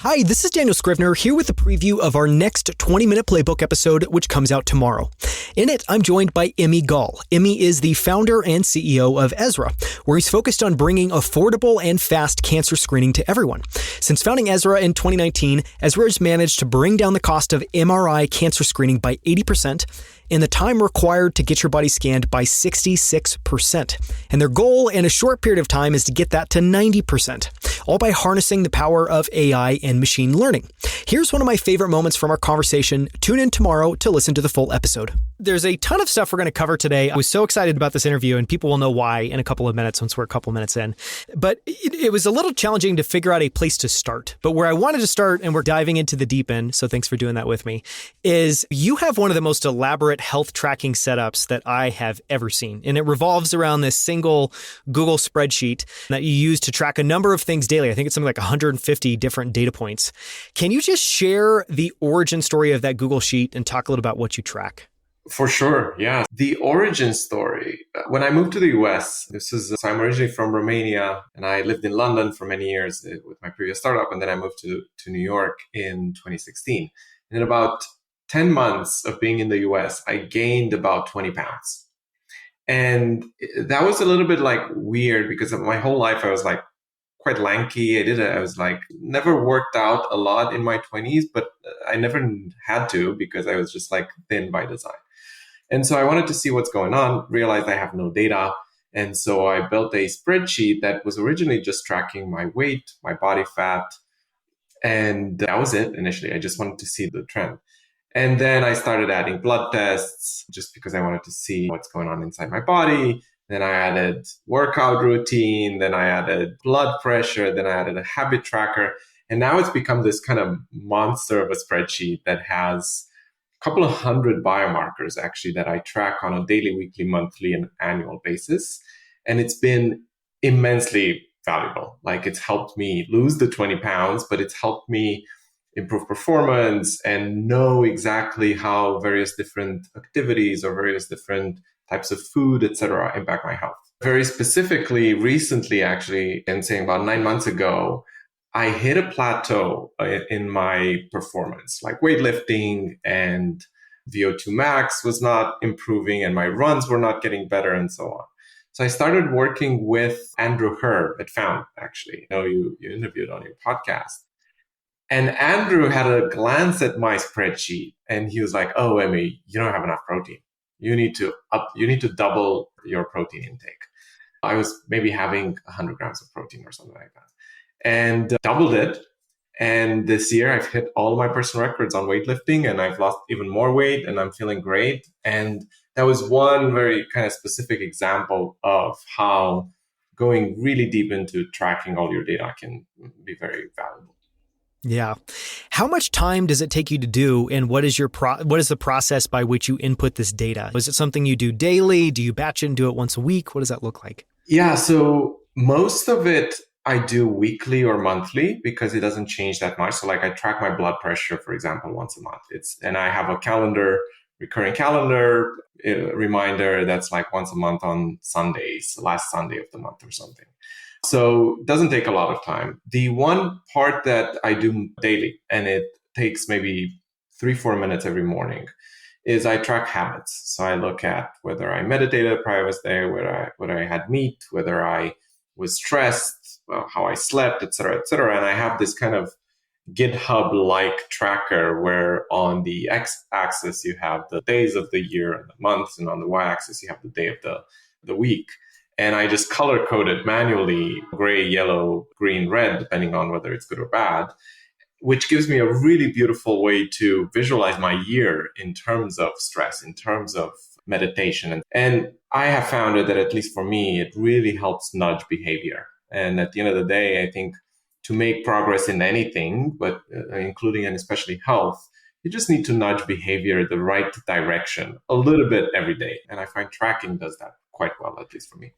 Hi, this is Daniel Scrivner here with a preview of our next 20-minute playbook episode, which comes out tomorrow. In it, I'm joined by Emi Gal. Emi is the founder and CEO of Ezra, where he's focused on bringing affordable and fast cancer screening to everyone. Since founding Ezra in 2019, Ezra has managed to bring down the cost of MRI cancer screening by 80% and the time required to get your body scanned by 66%. And their goal in a short period of time is to get that to 90%, all by harnessing the power of AI and machine learning. Here's one of my favorite moments from our conversation. Tune in tomorrow to listen to the full episode. There's a ton of stuff we're going to cover today. I was so excited about this interview, and people will know why in a couple of minutes once we're a couple of minutes in. But it was a little challenging to figure out a place to start. But where I wanted to start, and we're diving into the deep end, so thanks for doing that with me, is you have one of the most elaborate health tracking setups that I have ever seen. And it revolves around this single Google spreadsheet that you use to track a number of things daily. I think it's something like 150 different data points. Can you just share the origin story of that Google sheet and talk a little about what you track? For sure, yeah. The origin story, when I moved to the US, so I'm originally from Romania, and I lived in London for many years with my previous startup, and then I moved to New York in 2016. And in about 10 months of being in the US, I gained about 20 pounds. And that was a little bit like weird because my whole life I was like quite lanky. I was like never worked out a lot in my 20s, but I never had to because I was just like thin by design. And so I wanted to see what's going on, realized I have no data. And so I built a spreadsheet that was originally just tracking my weight, my body fat. And that was it initially. I just wanted to see the trend. And then I started adding blood tests just because I wanted to see what's going on inside my body. Then I added workout routine. Then I added blood pressure. Then I added a habit tracker. And now it's become this kind of monster of a spreadsheet that has a couple of hundred biomarkers actually that I track on a daily, weekly, monthly, and annual basis. And it's been immensely valuable. Like it's helped me lose the 20 pounds, but it's helped me improve performance and know exactly how various different activities or various different types of food, etc., impact my health. Very specifically, recently, actually, and saying about 9 months ago, I hit a plateau in my performance, like weightlifting, and VO2 max was not improving and my runs were not getting better and so on. So I started working with Andrew Herb at Found, actually. I know you interviewed on your podcast. And Andrew had a glance at my spreadsheet and he was like, "Oh, Emi, you don't have enough protein. You need to double your protein intake." I was maybe having 100 grams of protein or something like that, and doubled it. And this year I've hit all my personal records on weightlifting and I've lost even more weight and I'm feeling great. And that was one very kind of specific example of how going really deep into tracking all your data can be very valuable. Yeah. How much time does it take you to do, and what is the process by which you input this data? Is it something you do daily? Do you batch it and do it once a week? What does that look like? Yeah, so most of it I do weekly or monthly because it doesn't change that much. So like I track my blood pressure, for example, once a month. And I have a recurring calendar reminder that's like once a month on Sundays, last Sunday of the month or something. So it doesn't take a lot of time. The one part that I do daily, and it takes maybe 3-4 minutes every morning, is I track habits. So I look at whether I meditated prior I was there, whether I had meat, whether I was stressed, how I slept, et cetera, et cetera. And I have this kind of GitHub-like tracker where on the x-axis you have the days of the year and the months, and on the y-axis you have the day of the week. And I just color code it manually, gray, yellow, green, red, depending on whether it's good or bad, which gives me a really beautiful way to visualize my year in terms of stress, in terms of meditation. And I have found that at least for me, it really helps nudge behavior. And at the end of the day, I think to make progress in anything, but including and especially health, you just need to nudge behavior the right direction a little bit every day. And I find tracking does that quite well, at least for me.